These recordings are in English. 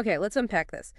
Okay, let's unpack this.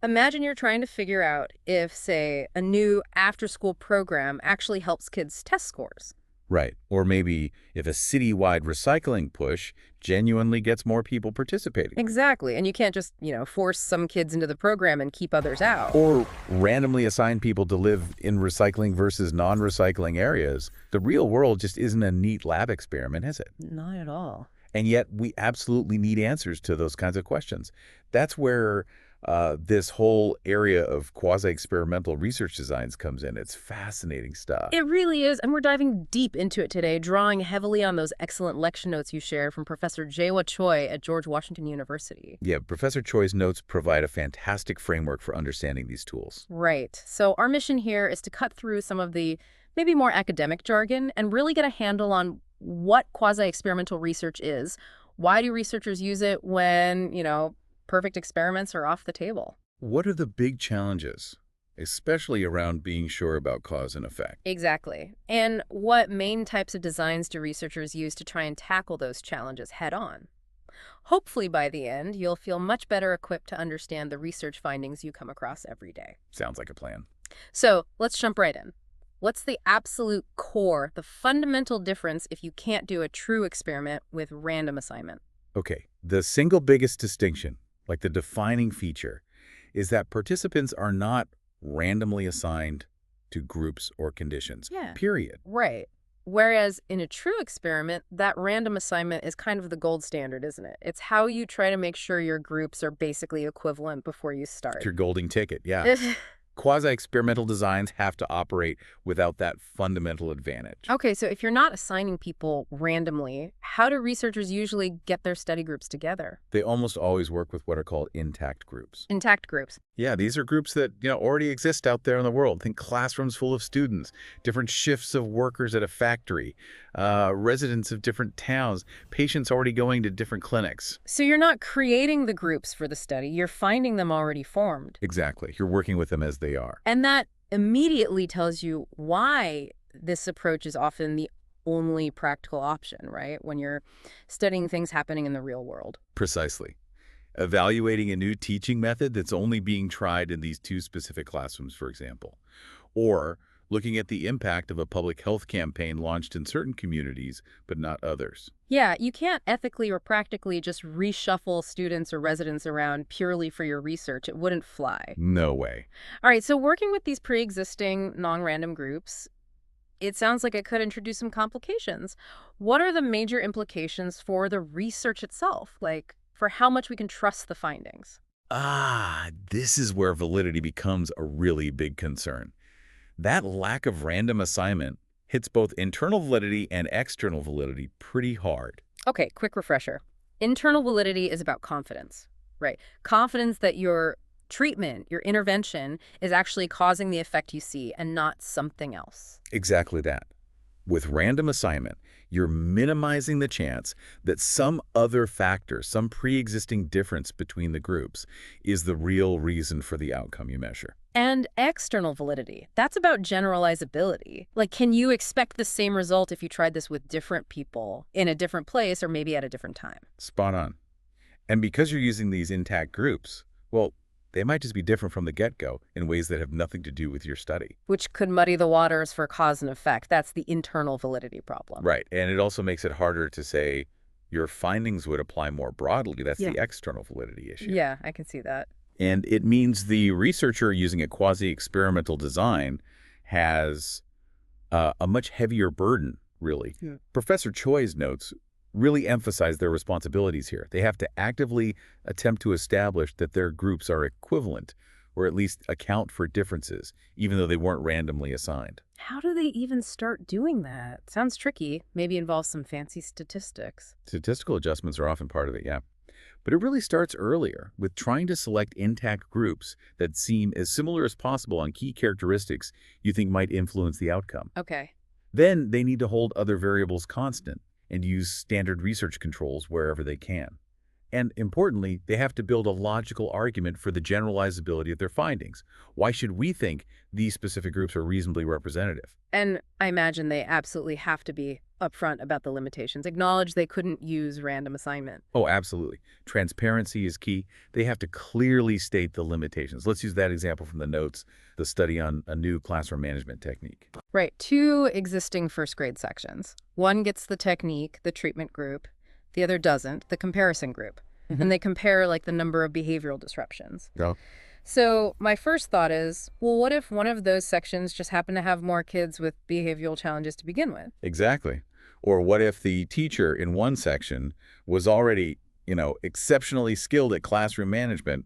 Imagine you're trying to figure out if, say, a new after-school program actually helps kids' test scores. Right. Or maybe if a citywide recycling push genuinely gets more people participating. Exactly, and you can't just, force some kids into the program and keep others out. Or randomly assign people to live in recycling versus non-recycling areas. The real world just isn't a neat lab experiment, is it? Not at all. And yet we absolutely need answers to those kinds of questions. That's where this whole area of quasi-experimental research designs comes in. It's fascinating stuff. It really is, and we're diving deep into it today, drawing heavily on those excellent lecture notes you shared from Professor Jae Choi at George Washington University. Yeah, Professor Choi's notes provide a fantastic framework for understanding these tools. Right. So our mission here is to cut through some of the maybe more academic jargon and really get a handle on what quasi-experimental research is. Why do researchers use it when, perfect experiments are off the table? What are the big challenges, especially around being sure about cause and effect? Exactly. And what main types of designs do researchers use to try and tackle those challenges head on? Hopefully by the end, you'll feel much better equipped to understand the research findings you come across every day. Sounds like a plan. So let's jump right in. What's the absolute core, the fundamental difference if you can't do a true experiment with random assignment? Okay, the single biggest distinction, like the defining feature, is that participants are not randomly assigned to groups or conditions, Yeah. period. Right. Whereas in a true experiment, that random assignment is kind of the gold standard, isn't it? It's how you try to make sure your groups are basically equivalent before you start. Your golden ticket, yeah. Quasi-experimental designs have to operate without that fundamental advantage. Okay, so if you're not assigning people randomly, how do researchers usually get their study groups together? They almost always work with what are called intact groups. Intact groups. Yeah, these are groups that, already exist out there in the world. Think classrooms full of students, different shifts of workers at a factory, residents of different towns, patients already going to different clinics. So you're not creating the groups for the study, you're finding them already formed. Exactly. You're working with them as they are. And that immediately tells you why this approach is often the only practical option, right? When you're studying things happening in the real world. Precisely. Evaluating a new teaching method that's only being tried in these two specific classrooms, for example. Or looking at the impact of a public health campaign launched in certain communities, but not others. Yeah, you can't ethically or practically just reshuffle students or residents around purely for your research. It wouldn't fly. No way. All right, so working with these pre-existing non-random groups, it sounds like it could introduce some complications. What are the major implications for the research itself? Like, for how much we can trust the findings? This is where validity becomes a really big concern. That lack of random assignment hits both internal validity and external validity pretty hard. Okay, quick refresher. Internal validity is about confidence, right? Confidence that your treatment, your intervention, is actually causing the effect you see and not something else. Exactly that. With random assignment, you're minimizing the chance that some other factor, some pre-existing difference between the groups, is the real reason for the outcome you measure. And external validity, that's about generalizability. Like, can you expect the same result if you tried this with different people in a different place or maybe at a different time? Spot on. And because you're using these intact groups, well, they might just be different from the get-go in ways that have nothing to do with your study. Which could muddy the waters for cause and effect. That's the internal validity problem. Right. And it also makes it harder to say your findings would apply more broadly. That's the external validity issue. Yeah, I can see that. And it means the researcher using a quasi-experimental design has a much heavier burden, really. Yeah. Professor Choi's notes really emphasize their responsibilities here. They have to actively attempt to establish that their groups are equivalent, or at least account for differences, even though they weren't randomly assigned. How do they even start doing that? Sounds tricky. Maybe involves some fancy statistics. Statistical adjustments are often part of it, yeah. But it really starts earlier with trying to select intact groups that seem as similar as possible on key characteristics you think might influence the outcome. Okay. Then they need to hold other variables constant and use standard research controls wherever they can. And importantly, they have to build a logical argument for the generalizability of their findings. Why should we think these specific groups are reasonably representative? And I imagine they absolutely have to be upfront about the limitations, acknowledge they couldn't use random assignment. Oh, absolutely. Transparency is key. They have to clearly state the limitations. Let's use that example from the notes, the study on a new classroom management technique. Right, two existing first grade sections. One gets the technique, the treatment group. The other doesn't, the comparison group. And they compare like the number of behavioral disruptions. Yeah. So my first thought is, well, what if one of those sections just happened to have more kids with behavioral challenges to begin with? Exactly. Or what if the teacher in one section was already, exceptionally skilled at classroom management,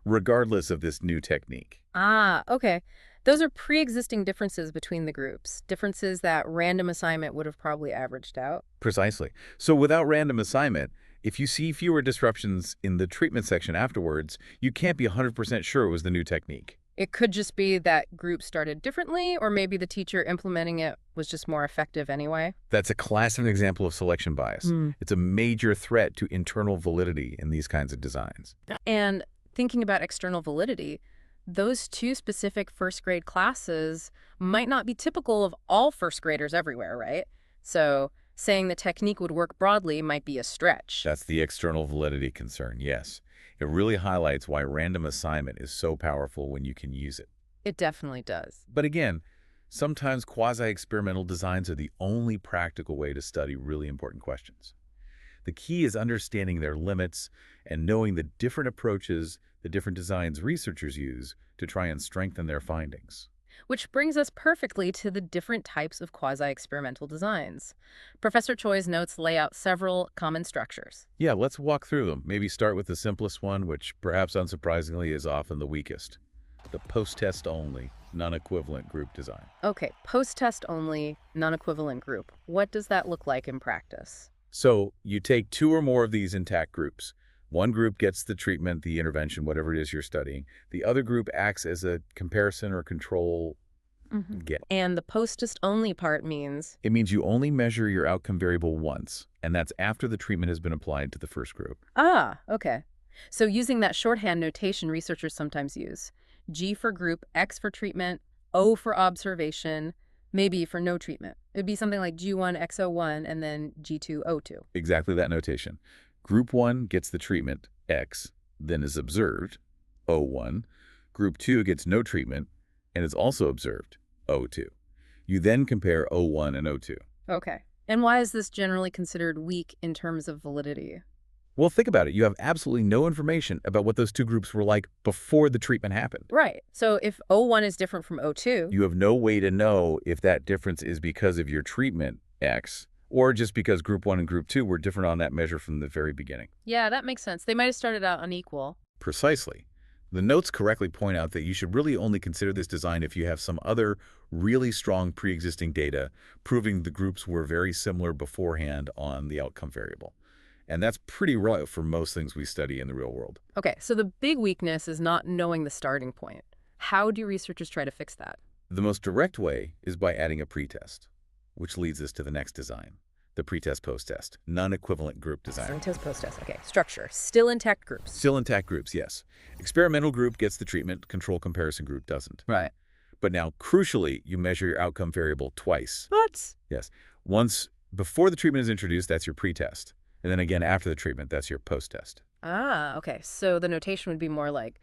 regardless of this new technique? Ah, okay. Those are pre-existing differences between the groups, differences that random assignment would have probably averaged out. Precisely. So without random assignment, if you see fewer disruptions in the treatment section afterwards, you can't be 100% sure it was the new technique. It could just be that group started differently, or maybe the teacher implementing it was just more effective anyway. That's a classic example of selection bias. It's a major threat to internal validity in these kinds of designs. And thinking about external validity, those two specific first grade classes might not be typical of all first graders everywhere, right? So saying the technique would work broadly might be a stretch. That's the external validity concern, yes. It really highlights why random assignment is so powerful when you can use it. It definitely does. But again, sometimes quasi-experimental designs are the only practical way to study really important questions. The key is understanding their limits and knowing the different approaches, the different designs researchers use to try and strengthen their findings. Which brings us perfectly to the different types of quasi-experimental designs. Professor Choi's notes lay out several common structures. Yeah, let's walk through them. Maybe start with the simplest one, which perhaps unsurprisingly is often the weakest. The post-test only, non-equivalent group design. Okay, post-test only, non-equivalent group. What does that look like in practice? So you take two or more of these intact groups. One group gets the treatment, the intervention, whatever it is you're studying. The other group acts as a comparison or control. Get. And the post-test only part means? It means you only measure your outcome variable once, and that's after the treatment has been applied to the first group. Ah, okay. So using that shorthand notation researchers sometimes use. G for group, X for treatment, O for observation, maybe for no treatment. It'd be something like G1, X01, and then G2, O2. Exactly that notation. Group 1 gets the treatment, X, then is observed, O1. Group 2 gets no treatment and is also observed, O2. You then compare O1 and O2. Okay. And why is this generally considered weak in terms of validity? Well, think about it. You have absolutely no information about what those two groups were like before the treatment happened. Right. So if O1 is different from O2... You have no way to know if that difference is because of your treatment, X, or just because group 1 and group 2 were different on that measure from the very beginning. Yeah, that makes sense. They might have started out unequal. Precisely. The notes correctly point out that you should really only consider this design if you have some other really strong pre-existing data proving the groups were very similar beforehand on the outcome variable. And that's pretty rare for most things we study in the real world. Okay, so the big weakness is not knowing the starting point. How do researchers try to fix that? The most direct way is by adding a pretest, which leads us to the next design, the pretest post-test, non-equivalent group design. Pre-test, post-test. Okay, structure. Still intact groups. Still intact groups, yes. Experimental group gets the treatment, control comparison group doesn't. Right. But now, crucially, you measure your outcome variable twice. What? Yes. Once before the treatment is introduced, that's your pretest. And then again after the treatment, that's your post-test. Ah, okay. So the notation would be more like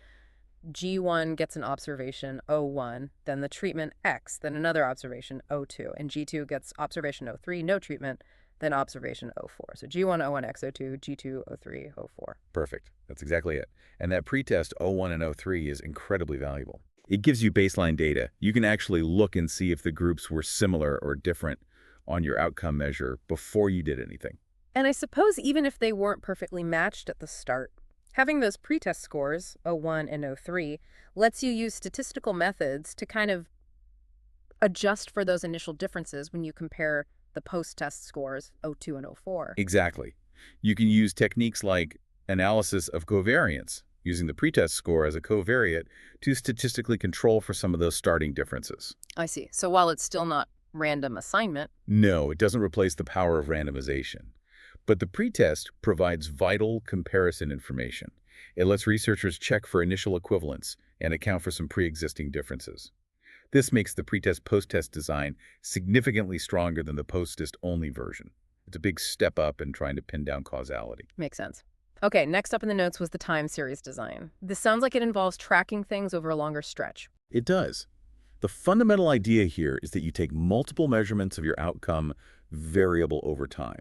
G1 gets an observation, O1, then the treatment X, then another observation, O2, and G2 gets observation O3, no treatment, then observation O4. So G1, O1, X, O2, G2, O3, O4. Perfect. That's exactly it. And that pretest O1 and O3 is incredibly valuable. It gives you baseline data. You can actually look and see if the groups were similar or different on your outcome measure before you did anything. And I suppose even if they weren't perfectly matched at the start, having those pretest scores, O1 and O3, lets you use statistical methods to kind of adjust for those initial differences when you compare the post-test scores, O2 and O4. Exactly. You can use techniques like analysis of covariance, using the pretest score as a covariate to statistically control for some of those starting differences. I see. So while it's still not random assignment... No, it doesn't replace the power of randomization. But the pretest provides vital comparison information. It lets researchers check for initial equivalence and account for some pre-existing differences. This makes the pretest post-test design significantly stronger than the post-test only version. It's a big step up in trying to pin down causality. Makes sense. Okay, next up in the notes was the time series design. This sounds like it involves tracking things over a longer stretch. It does. The fundamental idea here is that you take multiple measurements of your outcome variable over time.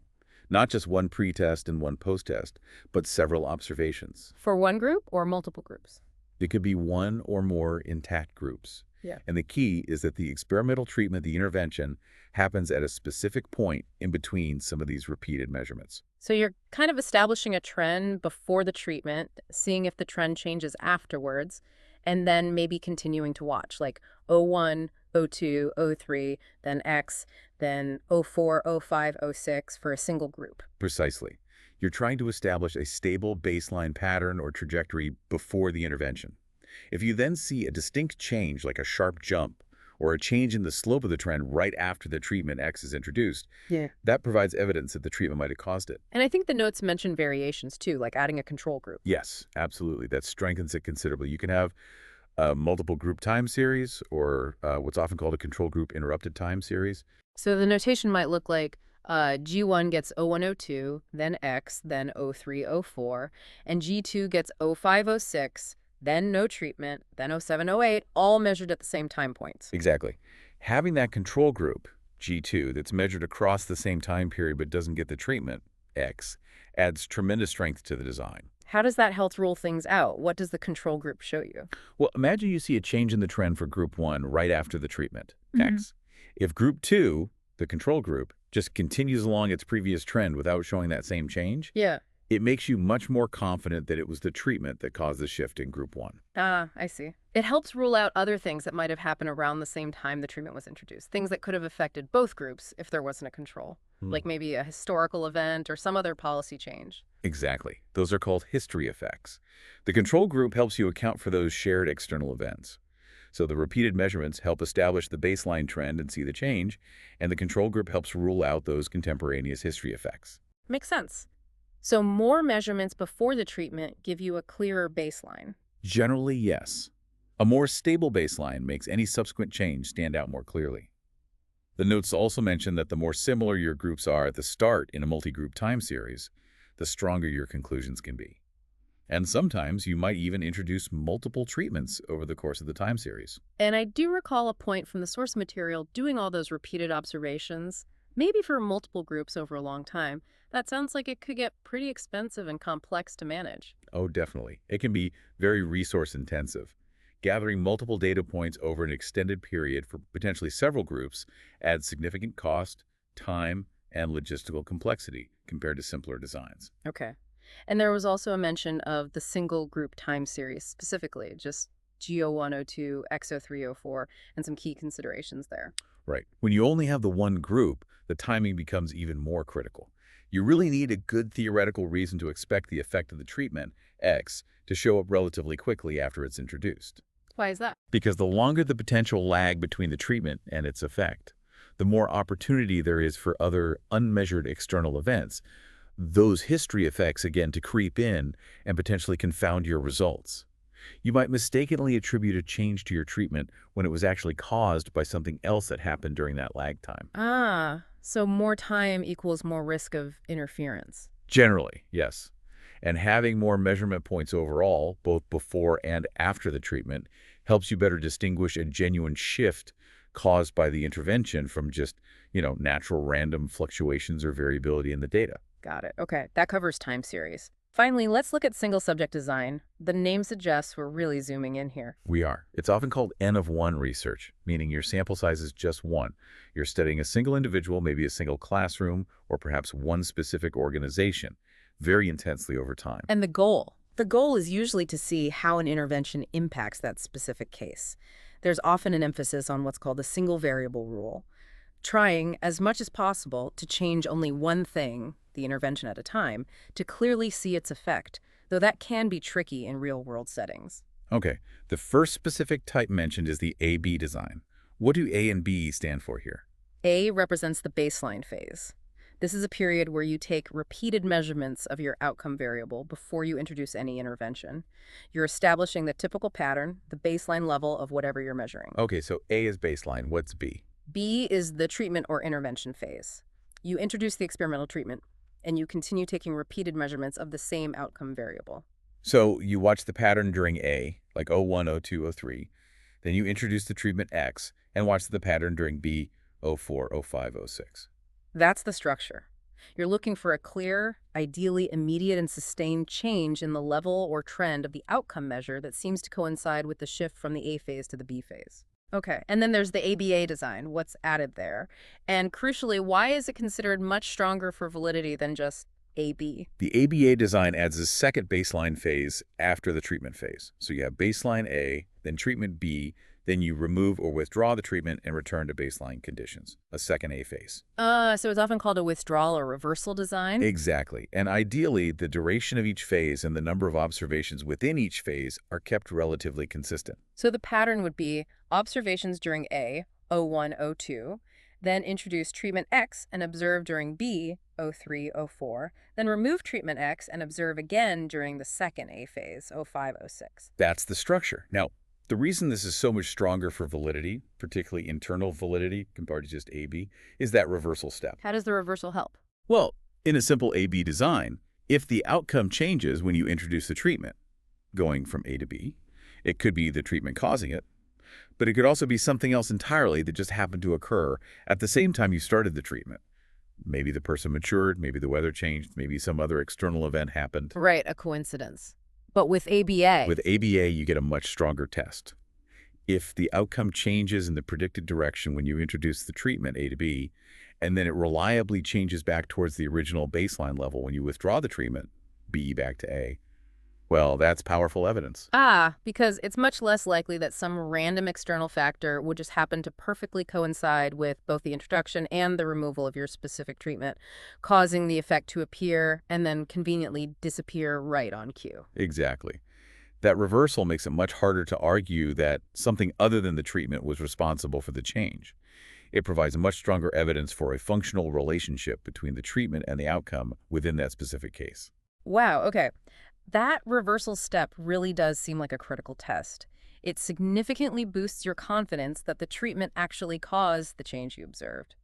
Not just one pretest and one post-test, but several observations. For one group or multiple groups? It could be one or more intact groups. Yeah. And the key is that the experimental treatment, the intervention, happens at a specific point in between some of these repeated measurements. So you're kind of establishing a trend before the treatment, seeing if the trend changes afterwards, and then maybe continuing to watch, like O1, O2, O3, then X, then O4, O5, O6 for a single group. Precisely. You're trying to establish a stable baseline pattern or trajectory before the intervention. If you then see a distinct change, like a sharp jump, or a change in the slope of the trend right after the treatment X is introduced, Yeah. that provides evidence that the treatment might have caused it. And I think the notes mention variations too, like adding a control group. Yes, absolutely. That strengthens it considerably. You can have a multiple group time series or what's often called a control group interrupted time series. So the notation might look like G1 gets O1, O2, then X, then O3, O4, and G2 gets O5, O6, then no treatment, then O7, O8, all measured at the same time points. Exactly. Having that control group, G2, that's measured across the same time period but doesn't get the treatment, X, adds tremendous strength to the design. How does that help rule things out? What does the control group show you? Well, imagine you see a change in the trend for group 1 right after the treatment, X. If group 2, the control group, just continues along its previous trend without showing that same change, Yeah. it makes you much more confident that it was the treatment that caused the shift in group 1. Ah, I see. It helps rule out other things that might have happened around the same time the treatment was introduced. Things that could have affected both groups if there wasn't a control, like maybe a historical event or some other policy change. Exactly. Those are called history effects. The control group helps you account for those shared external events. So the repeated measurements help establish the baseline trend and see the change, and the control group helps rule out those contemporaneous history effects. Makes sense. So more measurements before the treatment give you a clearer baseline. Generally, yes. A more stable baseline makes any subsequent change stand out more clearly. The notes also mention that the more similar your groups are at the start in a multi-group time series, the stronger your conclusions can be. And sometimes you might even introduce multiple treatments over the course of the time series. And I do recall a point from the source material doing all those repeated observations, maybe for multiple groups over a long time. That sounds like it could get pretty expensive and complex to manage. Oh, definitely. It can be very resource intensive. Gathering multiple data points over an extended period for potentially several groups adds significant cost, time, and logistical complexity compared to simpler designs. Okay. And there was also a mention of the single group time series specifically, just GO1, O2, XO3, O4, and some key considerations there. Right. When you only have the one group, the timing becomes even more critical. You really need a good theoretical reason to expect the effect of the treatment, X, to show up relatively quickly after it's introduced. Why is that? Because the longer the potential lag between the treatment and its effect, the more opportunity there is for other unmeasured external events, those history effects again to creep in and potentially confound your results. You might mistakenly attribute a change to your treatment when it was actually caused by something else that happened during that lag time. Ah, so more time equals more risk of interference. Generally, yes. And having more measurement points overall, both before and after the treatment, helps you better distinguish a genuine shift caused by the intervention from just, natural random fluctuations or variability in the data. Got it. Okay, that covers time series. Finally, let's look at single subject design. The name suggests we're really zooming in here. We are. It's often called N of 1 research, meaning your sample size is just one. You're studying a single individual, maybe a single classroom, or perhaps one specific organization, very intensely over time. And the goal? The goal is usually to see how an intervention impacts that specific case. There's often an emphasis on what's called the single variable rule, trying as much as possible to change only one thing, the intervention at a time, to clearly see its effect, though that can be tricky in real-world settings. Okay, the first specific type mentioned is the A-B design. What do A and B stand for here? A represents the baseline phase. This is a period where you take repeated measurements of your outcome variable before you introduce any intervention. You're establishing the typical pattern, the baseline level of whatever you're measuring. Okay, so A is baseline. What's B? B is the treatment or intervention phase. You introduce the experimental treatment, and you continue taking repeated measurements of the same outcome variable. So you watch the pattern during A, like O1, O2, O3. Then you introduce the treatment X and watch the pattern during B, O4, O5, O6. That's the structure. You're looking for a clear, ideally immediate and sustained change in the level or trend of the outcome measure that seems to coincide with the shift from the A phase to the B phase. Okay, and then there's the ABA design, what's added there. And crucially, why is it considered much stronger for validity than just AB? The ABA design adds a second baseline phase after the treatment phase. So you have baseline A, then treatment B, then you remove or withdraw the treatment and return to baseline conditions, a second A phase. So it's often called a withdrawal or reversal design? Exactly. And ideally, the duration of each phase and the number of observations within each phase are kept relatively consistent. So the pattern would be observations during A, O1, O2, then introduce treatment X and observe during B, O3, O4, then remove treatment X and observe again during the second A phase, O5, O6. That's the structure. Now, the reason this is so much stronger for validity, particularly internal validity compared to just AB, is that reversal step. How does the reversal help? Well, in a simple AB design, if the outcome changes when you introduce the treatment, going from A to B, it could be the treatment causing it, but it could also be something else entirely that just happened to occur at the same time you started the treatment. Maybe the person matured, maybe the weather changed, maybe some other external event happened. Right, a coincidence. But with ABA, With ABA, you get a much stronger test. If the outcome changes in the predicted direction when you introduce the treatment A to B, and then it reliably changes back towards the original baseline level when you withdraw the treatment, B back to A, well, that's powerful evidence. because it's much less likely that some random external factor would just happen to perfectly coincide with both the introduction and the removal of your specific treatment, causing the effect to appear and then conveniently disappear right on cue. Exactly. That reversal makes it much harder to argue that something other than the treatment was responsible for the change. It provides much stronger evidence for a functional relationship between the treatment and the outcome within that specific case. Wow, okay. That reversal step really does seem like a critical test. It significantly boosts your confidence that the treatment actually caused the change you observed.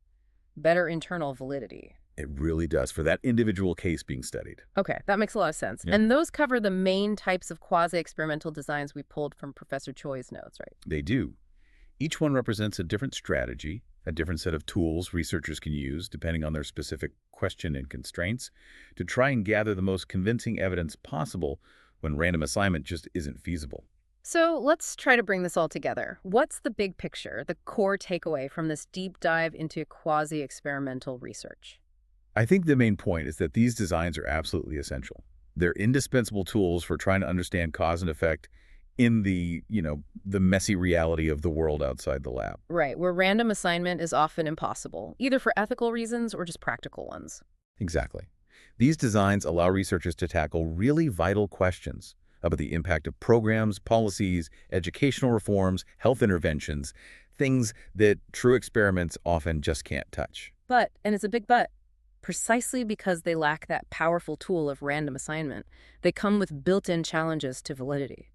Better internal validity. It really does for that individual case being studied. Okay, that makes a lot of sense. Yeah. And those cover the main types of quasi-experimental designs we pulled from Professor Choi's notes, right? They do. Each one represents a different strategy, a different set of tools researchers can use, depending on their specific question and constraints, to try and gather the most convincing evidence possible when random assignment just isn't feasible. So let's try to bring this all together. What's the big picture, the core takeaway from this deep dive into quasi-experimental research? I think the main point is that these designs are absolutely essential. They're indispensable tools for trying to understand cause and effect in the messy reality of the world outside the lab. Right, where random assignment is often impossible, either for ethical reasons or just practical ones. Exactly. These designs allow researchers to tackle really vital questions about the impact of programs, policies, educational reforms, health interventions, things that true experiments often just can't touch. But, and it's a big but, precisely because they lack that powerful tool of random assignment, they come with built-in challenges to validity.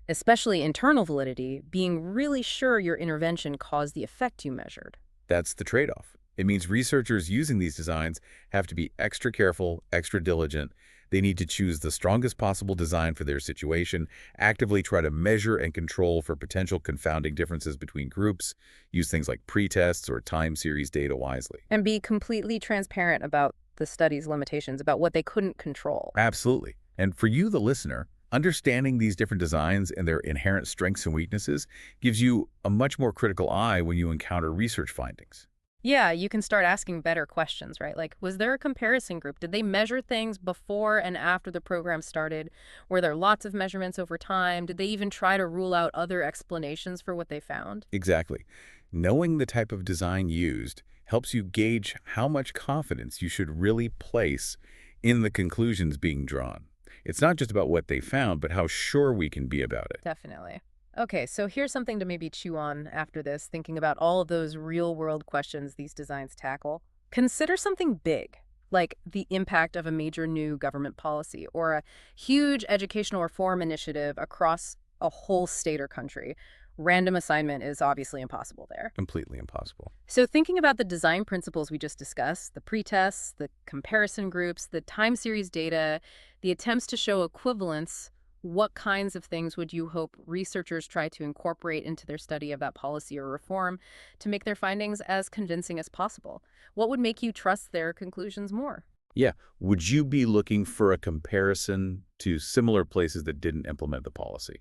Especially internal validity, being really sure your intervention caused the effect you measured. That's the trade-off. It means researchers using these designs have to be extra careful, extra diligent. They need to choose the strongest possible design for their situation, actively try to measure and control for potential confounding differences between groups, use things like pretests or time series data wisely. And be completely transparent about the study's limitations, about what they couldn't control. Absolutely. And for you, the listener, understanding these different designs and their inherent strengths and weaknesses gives you a much more critical eye when you encounter research findings. Yeah, you can start asking better questions, right? Like, was there a comparison group? Did they measure things before and after the program started? Were there lots of measurements over time? Did they even try to rule out other explanations for what they found? Exactly. Knowing the type of design used helps you gauge how much confidence you should really place in the conclusions being drawn. It's not just about what they found, but how sure we can be about it. Definitely. Okay, so here's something to maybe chew on after this, thinking about all of those real-world questions these designs tackle. Consider something big, like the impact of a major new government policy or a huge educational reform initiative across a whole state or country. Random assignment is obviously impossible there. Completely impossible. So thinking about the design principles we just discussed, the pretests, the comparison groups, the time series data, the attempts to show equivalence, what kinds of things would you hope researchers try to incorporate into their study of that policy or reform to make their findings as convincing as possible? What would make you trust their conclusions more? Yeah. Would you be looking for a comparison to similar places that didn't implement the policy?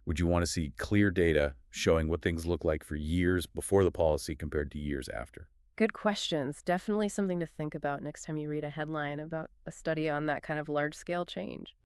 Would you want to see clear data showing what things look like for years before the policy compared to years after? Good questions. Definitely something to think about next time you read a headline about a study on that kind of large scale change.